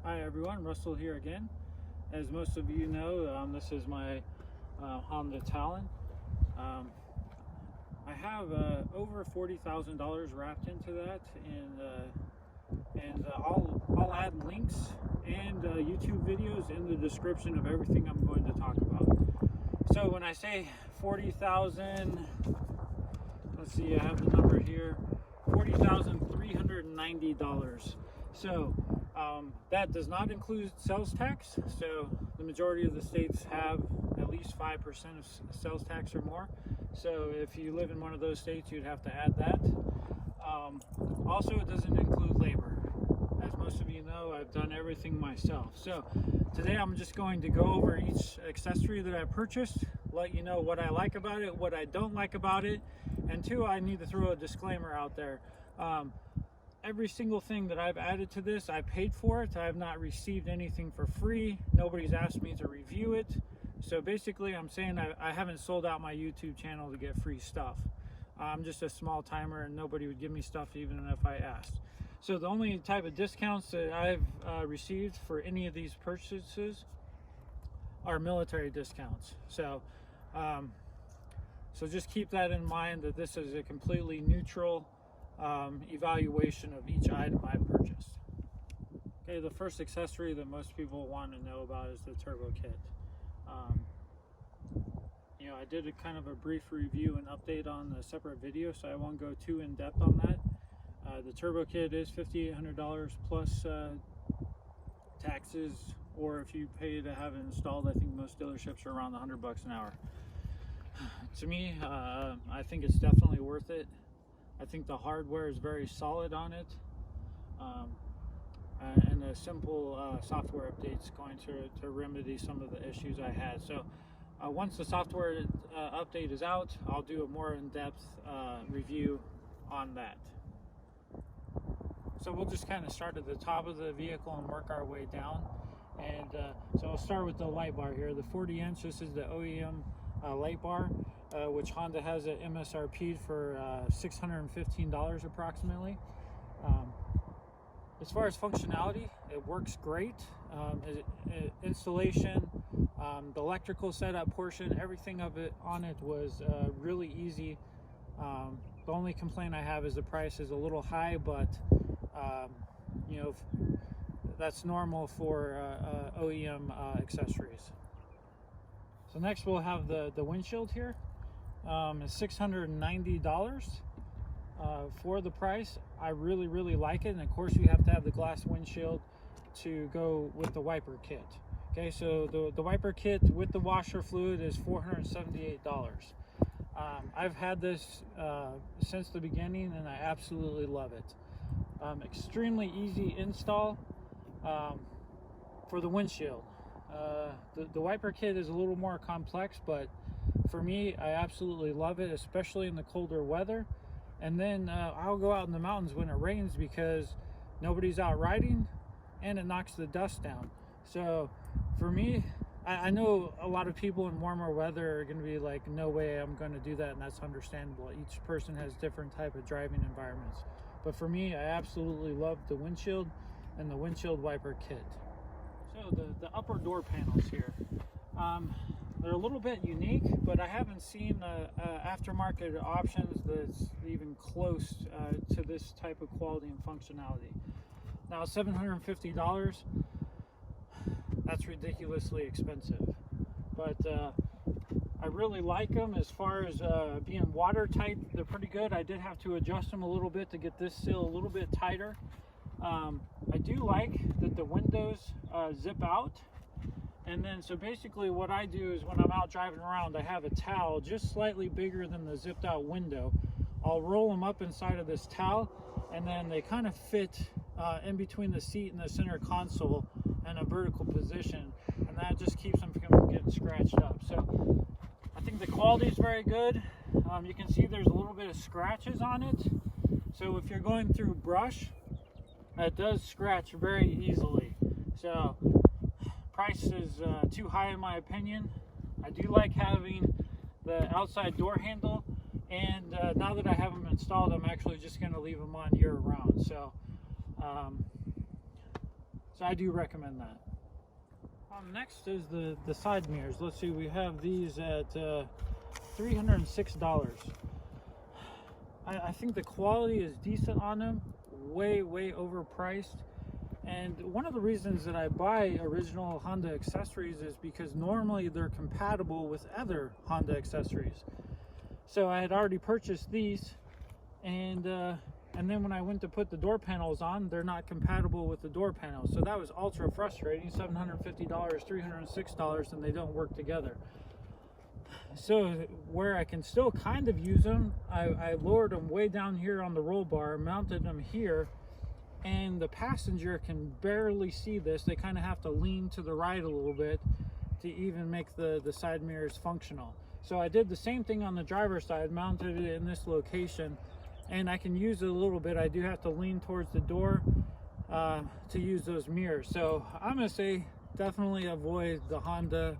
Hi everyone, Russell here again. As most of you know, this is my Honda Talon. I have over $40,000 wrapped into that, and I'll add links and YouTube videos in the description of everything I'm going to talk about. So when I say 40,000, let's see, I have the number here, $40,390. So that does not include sales tax. So the majority of the states have at least 5% of sales tax or more. So if you live in one of those states, you'd have to add that. Also, it doesn't include labor. As most of you know, I've done everything myself. So today I'm just going to go over each accessory that I purchased, let you know what I like about it, what I don't like about it, and two, I need to throw a disclaimer out there. Every single thing that I've added to this, I paid for it. I have not received anything for free. Nobody's asked me to review it. So basically, I'm saying I haven't sold out my YouTube channel to get free stuff. I'm just a small timer and nobody would give me stuff even if I asked. So the only type of discounts that I've received for any of these purchases are military discounts. So, so just keep that in mind, that this is a completely neutral evaluation of each item I purchased. Okay, the first accessory that most people want to know about is the turbo kit. You know, I did a kind of a brief review and update on a separate video, so I won't go too in depth on that. The turbo kit is $5,800 plus taxes, or if you pay to have it installed, I think most dealerships are around $100 an hour. To me, I think it's definitely worth it. I think the hardware is very solid on it, and a simple software update is going to remedy some of the issues I had. So once the software update is out, I'll do a more in-depth review on that. So we'll just kind of start at the top of the vehicle and work our way down. And so I'll start with the light bar here. The 40-inch, this is the OEM light bar, which Honda has at MSRP for $615 approximately. As far as functionality, it works great. Installation, the electrical setup portion, everything of it on it was really easy. The only complaint I have is the price is a little high, but you know, that's normal for OEM accessories. So next we'll have the windshield here. It's $690 for the price. I really like it, and of course you have to have the glass windshield to go with the wiper kit. Okay, so the wiper kit with the washer fluid is $478. I've had this since the beginning, and I absolutely love it. Extremely easy install for the windshield. The wiper kit is a little more complex, but for me, I absolutely love it, especially in the colder weather. And then I'll go out in the mountains when it rains because nobody's out riding, and it knocks the dust down. So for me, I know a lot of people in warmer weather are going to be like, no way I'm going to do that, and that's understandable. Each person has different type of driving environments. But for me, I absolutely love the windshield and the windshield wiper kit. So the upper door panels here, they're a little bit unique, but I haven't seen aftermarket options that's even close to this type of quality and functionality. Now, $750, that's ridiculously expensive, but I really like them. As far as being watertight, they're pretty good. I did have to adjust them a little bit to get this seal a little bit tighter. I do like that the windows zip out, and then so basically what I do is when I'm out driving around, I have a towel just slightly bigger than the zipped out window. I'll roll them up inside of this towel, and then they kind of fit in between the seat and the center console in a vertical position, and that just keeps them from getting scratched up. So I think the quality is very good. You can see there's a little bit of scratches on it, so if you're going through brush, it does scratch very easily. So price is too high in my opinion. I do like having the outside door handle, and now that I have them installed, I'm actually just going to leave them on year round. So So I do recommend that. Next is the side mirrors. Let's see, we have these at $306. I think the quality is decent on them, way overpriced. And one of the reasons that I buy original Honda accessories is because normally they're compatible with other Honda accessories. So I had already purchased these, and then when I went to put the door panels on, they're not compatible with the door panels. So that was ultra frustrating. $750, $306, and they don't work together. So where I can still kind of use them, I lowered them way down here on the roll bar, mounted them here, and the passenger can barely see this. They kind of have to lean to the right a little bit to even make the side mirrors functional. So I did the same thing on the driver's side, mounted it in this location, and I can use it a little bit. I do have to lean towards the door to use those mirrors. So I'm gonna say definitely avoid the Honda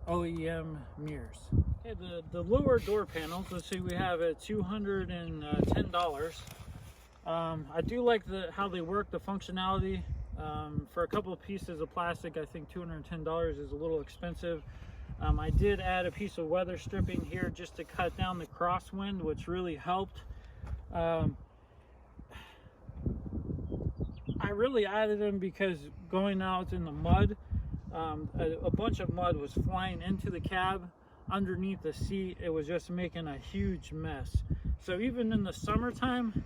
OEM mirrors. Okay, the lower door panels, let's see, we have at $210. I do like how they work, the functionality. For a couple of pieces of plastic, I think $210 is a little expensive. I did add a piece of weather stripping here just to cut down the crosswind, which really helped. I really added them because going out in the mud, a bunch of mud was flying into the cab, underneath the seat. It was just making a huge mess. So even in the summertime,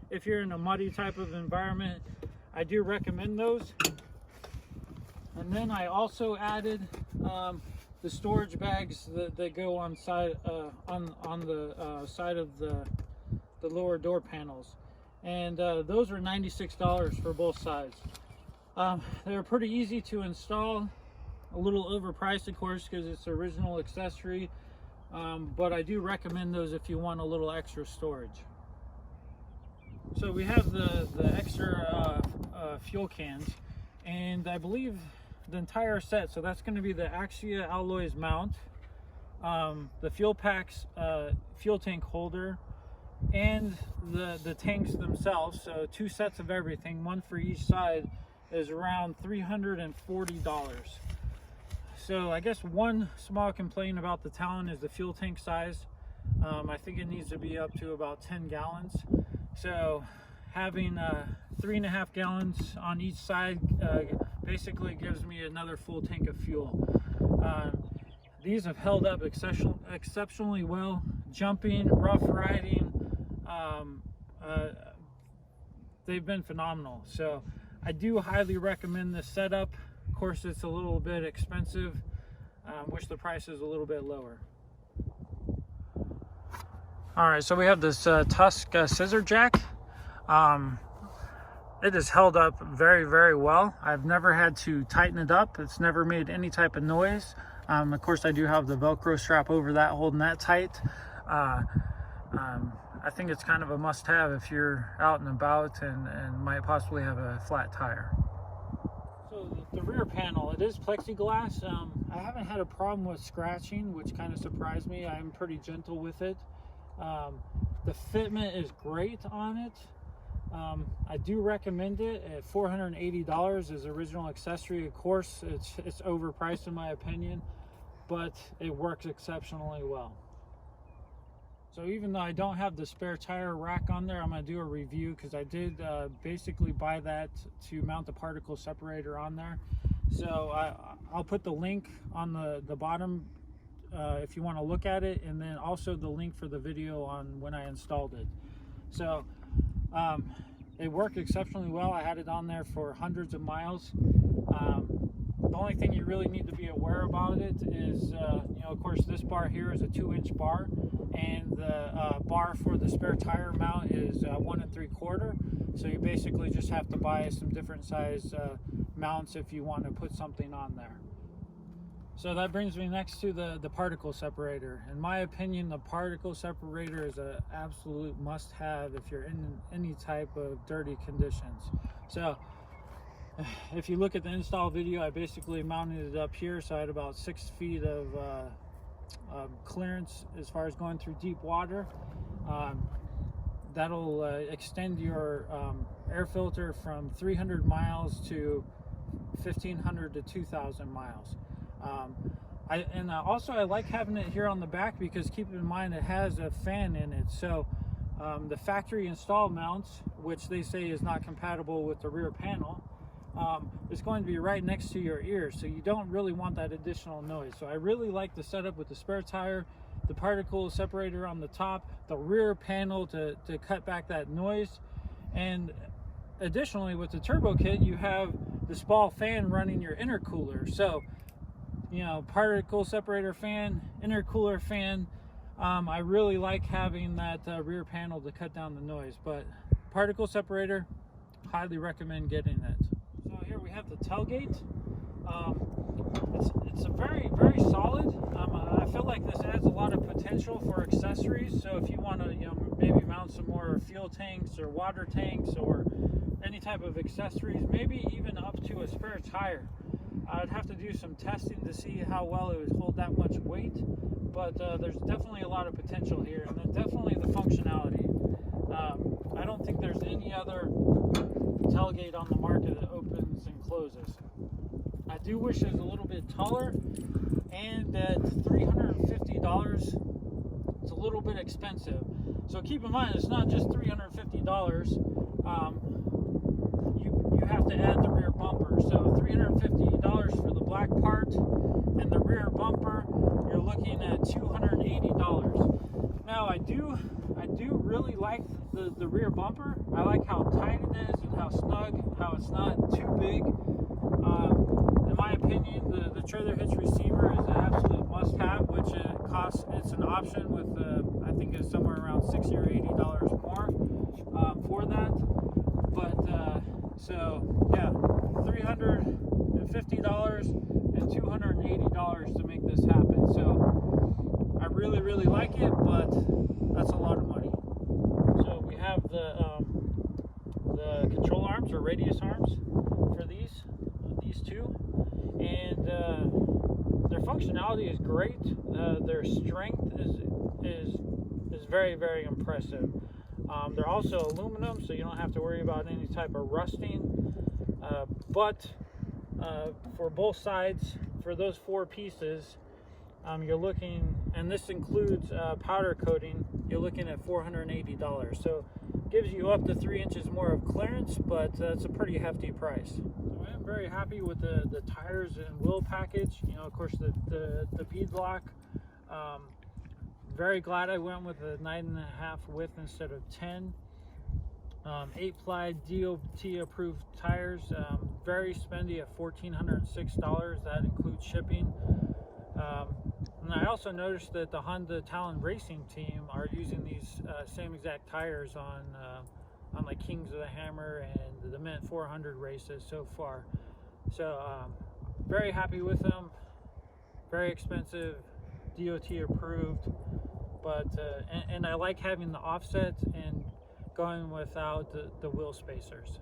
if you're in a muddy type of environment, I do recommend those. And then I also added the storage bags that go on side on the side of the lower door panels, and those are $96 for both sides. They're pretty easy to install, a little overpriced of course because it's original accessory, but I do recommend those if you want a little extra storage. So we have the extra fuel cans, and I believe the entire set, so that's going to be the Axia Alloys mount, the FUELPAX fuel tank holder, and the tanks themselves. So 2 sets of everything, one for each side, is around $340. So I guess one small complaint about the Talon is the fuel tank size. I think it needs to be up to about 10 gallons. So having 3.5 gallons on each side basically gives me another full tank of fuel. These have held up exceptionally well, jumping, rough riding. They've been phenomenal. So I do highly recommend this setup. Of course, it's a little bit expensive. Wish the price is a little bit lower. All right, so we have this Tusk scissor jack. It has held up very well. I've never had to tighten it up. It's never made any type of noise. Of course, I do have the Velcro strap over that, holding that tight. I think it's kind of a must-have if you're out and about and might possibly have a flat tire. So the rear panel, it is plexiglass. I haven't had a problem with scratching, which kind of surprised me. I'm pretty gentle with it. The fitment is great on it. I do recommend it at $480 as original accessory. Of course, it's overpriced in my opinion, but it works exceptionally well. So even though I don't have the spare tire rack on there, I'm going to do a review because I did basically buy that to mount the particle separator on there. So I'll put the link on the bottom if you want to look at it, and then also the link for the video on when I installed it. So it worked exceptionally well. I had it on there for hundreds of miles. The only thing you really need to be aware about it is, you know, of course, this bar here is a 2-inch bar, and the bar for the spare tire mount is 1 3/4. So you basically just have to buy some different size mounts if you want to put something on there. So that brings me next to the particle separator. In my opinion, the particle separator is an absolute must-have if you're in any type of dirty conditions. So if you look at the install video, I basically mounted it up here, so I had about 6 feet of clearance as far as going through deep water. That'll extend your air filter from 300 miles to 1,500 to 2,000 miles. Also I like having it here on the back because keep in mind it has a fan in it. So the factory installed mounts, which they say is not compatible with the rear panel, is going to be right next to your ears, so you don't really want that additional noise. So I really like the setup with the spare tire, the particle separator on the top, the rear panel to cut back that noise, and additionally with the turbo kit you have the small fan running your intercooler. So you know, particle separator fan, intercooler fan. I really like having that rear panel to cut down the noise, but particle separator, highly recommend getting it. So here we have the tailgate. It's a very solid. I feel like this adds a lot of potential for accessories. So if you want to, you know, maybe mount some more fuel tanks or water tanks or any type of accessories, maybe even up to a spare tire. I'd have to do some testing to see how well it would hold that much weight, but there's definitely a lot of potential here, and then definitely the functionality. I don't think there's any other tailgate on the market that opens and closes. I do wish it was a little bit taller, and at $350, it's a little bit expensive. So keep in mind, it's not just $350. You have to add the rear bumper. So $350 for the black part, and the rear bumper, you're looking at $280. Now I do really like the rear bumper. I like how tight it is and how snug, how it's not too big. In my opinion, the trailer hitch receiver is an absolute must-have, which it's an option with I think it's somewhere around $60 or $80 more for that. But so yeah, $350 and $280 to make this happen. So I really like it, but that's a lot of money. So we have the control arms or radius arms for these two, and their functionality is great. Their strength is very impressive. They're also aluminum, so you don't have to worry about any type of rusting. But for both sides, for those 4 pieces, you're looking, and this includes powder coating, you're looking at $480. So gives you up to 3 inches more of clearance, but that's a pretty hefty price. So I am very happy with the tires and wheel package. You know, of course, the beadlock. Very glad I went with a 9.5 width instead of 10. 8-ply DOT approved tires. Very spendy at $1,406. That includes shipping. And I also noticed that the Honda Talon racing team are using these same exact tires on like Kings of the Hammer and the Mint 400 races so far. So very happy with them. Very expensive, DOT approved, but and I like having the offset and going without the wheel spacers.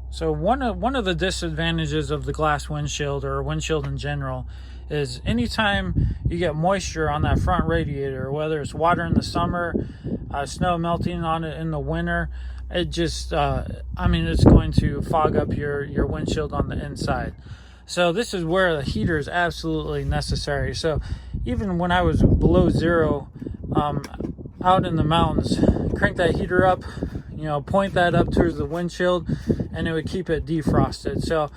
So one of the disadvantages of the glass windshield, or windshield in general, is anytime you get moisture on that front radiator, whether it's water in the summer, snow melting on it in the winter, it just I mean, it's going to fog up your windshield on the inside. So this is where the heater is absolutely necessary. So even when I was below zero out in the mountains, crank that heater up, you know, point that up towards the windshield, and it would keep it defrosted. So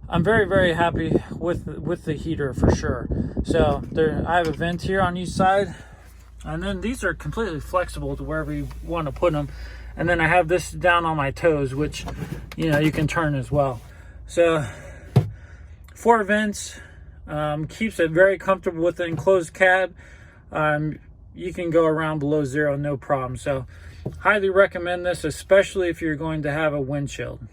I'm very happy with the heater for sure. So I have a vent here on each side, and then these are completely flexible to wherever you want to put them. And then I have this down on my toes, which, you know, you can turn as well. So 4 vents, keeps it very comfortable with the enclosed cab. You can go around below zero, no problem. So highly recommend this, especially if you're going to have a windshield.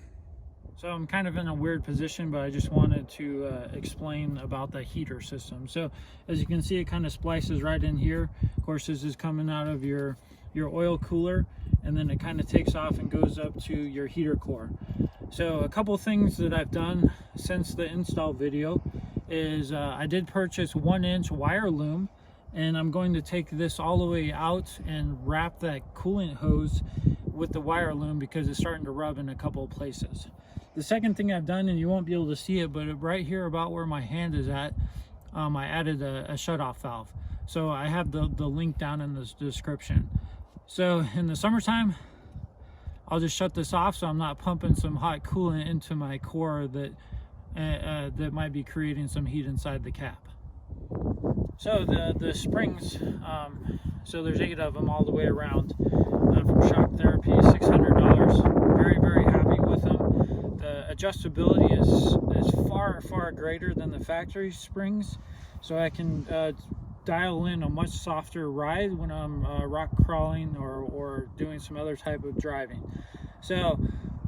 So I'm kind of in a weird position, but I just wanted to explain about the heater system. So as you can see, it kind of splices right in here. Of course, this is coming out of your oil cooler, and then it kind of takes off and goes up to your heater core. So a couple things that I've done since the install video is I did purchase 1-inch wire loom, and I'm going to take this all the way out and wrap that coolant hose with the wire loom because it's starting to rub in a couple of places. The second thing I've done, and you won't be able to see it, but right here about where my hand is at, I added a shutoff valve. So I have the link down in the description. So in the summertime, I'll just shut this off so I'm not pumping some hot coolant into my core that that might be creating some heat inside the cap. So the springs, so there's 8 of them all the way around, from Shock Therapy, $600. Very, very happy with them. The adjustability is far greater than the factory springs, so I can dial in a much softer ride when I'm rock crawling or doing some other type of driving. So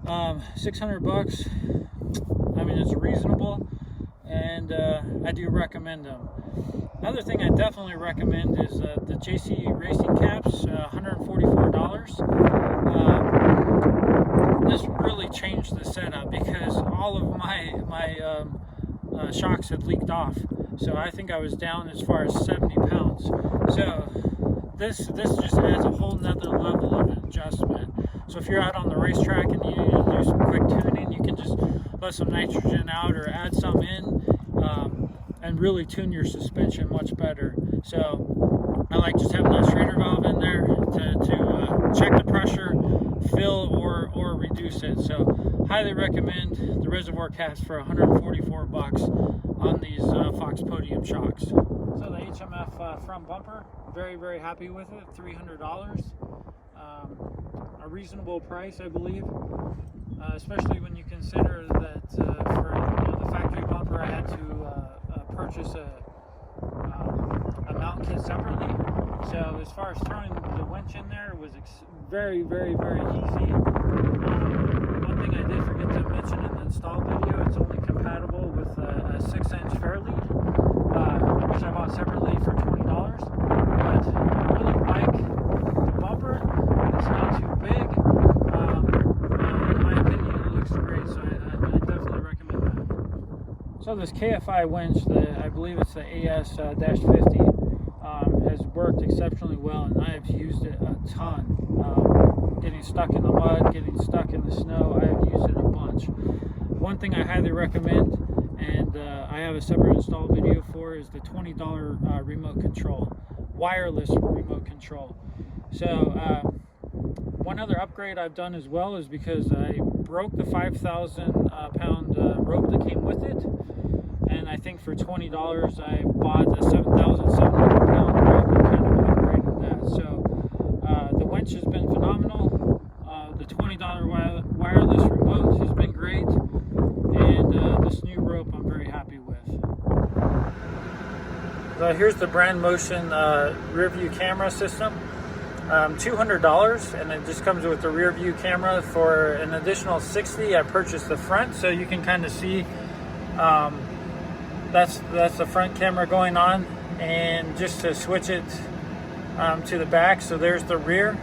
$600, I mean, it's reasonable, and I do recommend them. Another thing I definitely recommend is the JC Racing caps, $144. This really changed the setup because all of my shocks had leaked off. So I think I was down as far as 70 pounds. So this just adds a whole nother level of adjustment. So if you're out on the racetrack and you need to do some quick tuning, you can just let some nitrogen out or add some in, and really tune your suspension much better. So I like just having that Schrader valve in there to check the pressure, fill or reduce it. So highly recommend the reservoir caps for $144 on these Fox Podium shocks. So the HMF front bumper, very happy with it, $300. A reasonable price, I believe, especially when you consider that for the factory bumper I had to purchase a mount kit separately. So as far as throwing the winch in there, it was very easy. One thing I did forget to mention in the install video, it's only compatible with a 6-inch Fairlead, which I bought separately for $20. But I really like the bumper. It's not too big. In my opinion, it looks great, so I definitely recommend that. So this KFI winch, I believe it's the AS-50, has worked exceptionally well, and I have used it a ton. Getting stuck in the mud, getting stuck in the snow, I have used it a bunch. One thing I highly recommend, and I have a separate install video for, is the $20 remote control, wireless remote control. So one other upgrade I've done as well is because I broke the 5,000 pound rope that came with it, and I think for $20 I bought a 7,700 pound rope and kind of upgraded that. So the winch has been phenomenal. The $20 wireless remote has been great, and this new rope I'm very happy with. Here's the Brand Motion rear view camera system. $200, and it just comes with the rear view camera. For an additional $60, I purchased the front, so you can kind of see that's the front camera going on, and just to switch it to the back, so there's the rear.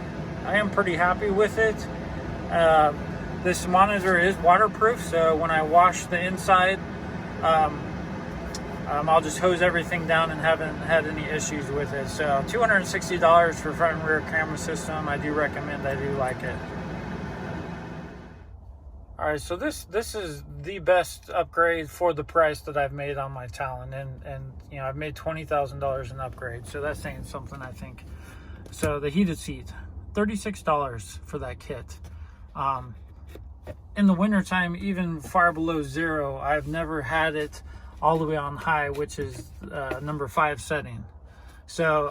I am pretty happy with it. This monitor is waterproof, so when I wash the inside, I'll just hose everything down and haven't had any issues with it. So $260 for front and rear camera system. I do recommend, I do like it. Alright, so this is the best upgrade for the price that I've made on my Talon, and you know, I've made $20,000 in upgrade, so that's saying something, I think. So the heated seat, $36 for that kit. In the wintertime, even far below zero, I've never had it all the way on high, which is number 5 setting. So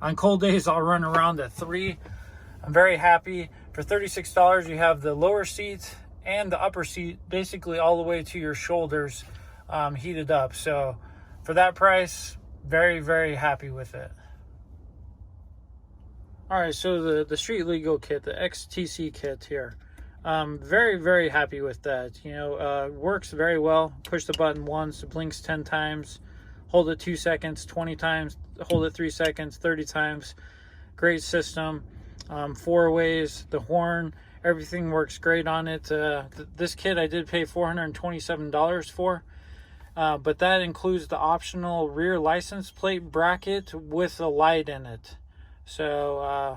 on cold days, I'll run around at 3. I'm very happy. For $36, you have the lower seat and the upper seat, basically all the way to your shoulders, heated up. So for that price, very happy with it. All right, so the Street Legal kit, the XTC kit here, very happy with that. You know, works very well. Push the button once, it blinks 10 times, hold it 2 seconds, 20 times, hold it 3 seconds, 30 times. Great system. 4 ways, the horn, everything works great on it. This kit I did pay $427 for, but that includes the optional rear license plate bracket with a light in it. So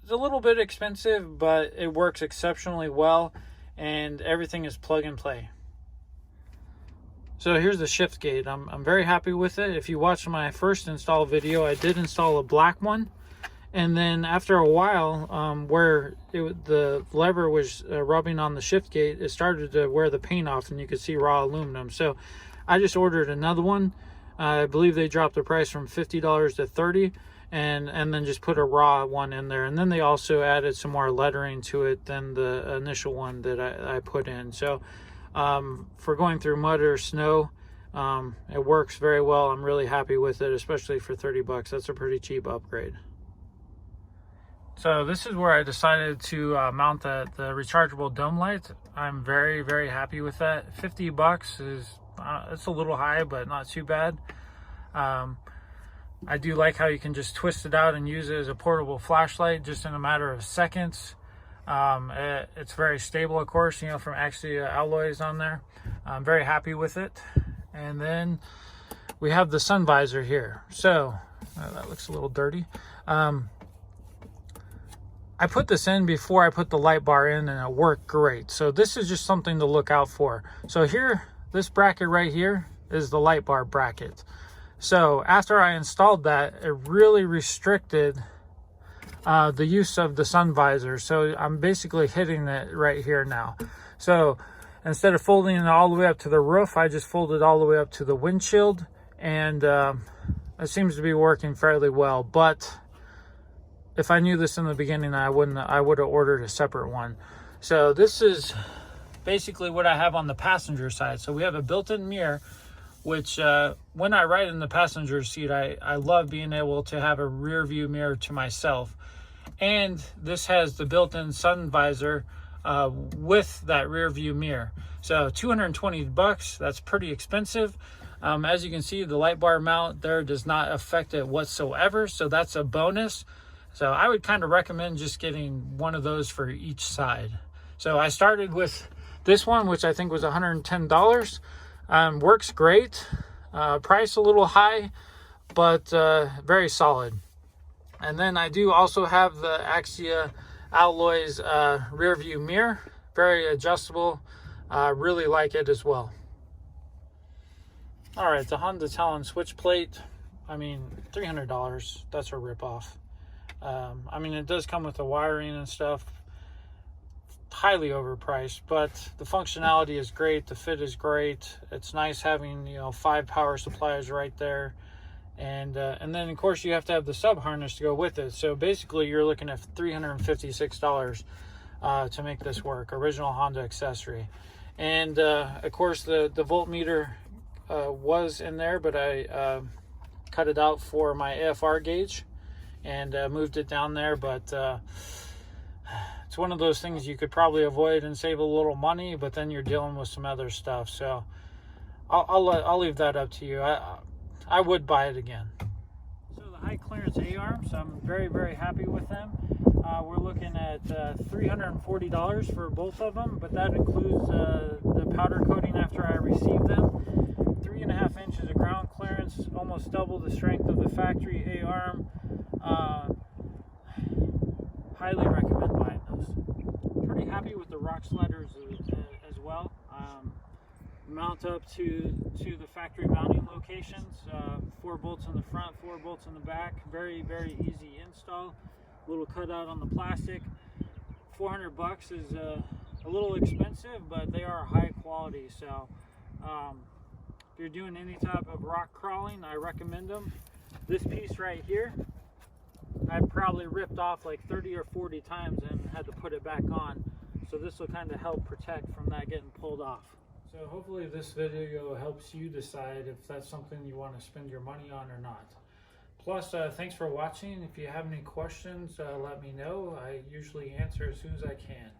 It's a little bit expensive, but it works exceptionally well, and everything is plug and play. So here's the shift gate. I'm very happy with it. If you watched my first install video, I did install a black one. And then after a while, the lever was rubbing on the shift gate, it started to wear the paint off, and you could see raw aluminum. So I just ordered another one. I believe they dropped the price from $50 to $30, and then just put a raw one in there. And then they also added some more lettering to it than the initial one that I put in. So for going through mud or snow, it works very well. I'm really happy with it, especially for 30 bucks. That's a pretty cheap upgrade. So this is where I decided to mount the rechargeable dome light. I'm very, very happy with that. 50 bucks is, it's a little high, but not too bad. I do like how you can just twist it out and use it as a portable flashlight just in a matter of seconds. It's very stable, of course, you know, from Axia alloys on there. I'm very happy with it. And then we have the sun visor here. So that looks a little dirty. I put this in before I put the light bar in, and it worked great. So this is just something to look out for. So here, this bracket right here is the light bar bracket. So after I installed that, it really restricted the use of the sun visor. So I'm basically hitting it right here now. So instead of folding it all the way up to the roof, I just folded all the way up to the windshield, and it seems to be working fairly well. But if I knew this in the beginning, I would have ordered a separate one. So this is basically what I have on the passenger side. So we have a built-in mirror, which when I ride in the passenger seat, I love being able to have a rear view mirror to myself. And this has the built-in sun visor with that rear view mirror. So 220 bucks, that's pretty expensive. As you can see, the light bar mount there does not affect it whatsoever. So that's a bonus. So I would kind of recommend just getting one of those for each side. So I started with this one, which I think was $110. Works great. Price a little high, but very solid. And then I do also have the Axia Alloys rear view mirror. Very adjustable. Really like it as well. All right, the Honda Talon switch plate. I mean, $300. That's a ripoff. I mean, it does come with the wiring and stuff. Highly overpriced, but the functionality is great. The fit is great. It's nice having, you know, 5 power supplies right there. And then, of course, you have to have the Subharness to go with it. So basically, you're looking at $356 to make this work. Original Honda accessory. And, of course, the voltmeter was in there, but I cut it out for my AFR gauge and moved it down there. But it's one of those things you could probably avoid and save a little money, but then you're dealing with some other stuff. So I'll leave that up to you. I would buy it again. So the high clearance A-arms, I'm very, very happy with them. We're looking at $340 for both of them, but that includes the powder coating after I received them. 3.5 inches of ground clearance, almost double the strength of the factory A-arm. Highly recommend buying those. Pretty happy with the rock sliders as well. Mount up to the factory mounting locations. 4 bolts in the front, 4 bolts in the back. Very, very easy install. Little cutout on the plastic. 400 bucks is a little expensive, but they are high quality. So if you're doing any type of rock crawling, I recommend them. This piece right here, I've probably ripped off like 30 or 40 times and had to put it back on. So this will kind of help protect from that getting pulled off. So hopefully this video helps you decide if that's something you want to spend your money on or not. Plus, thanks for watching. If you have any questions, let me know. I usually answer as soon as I can.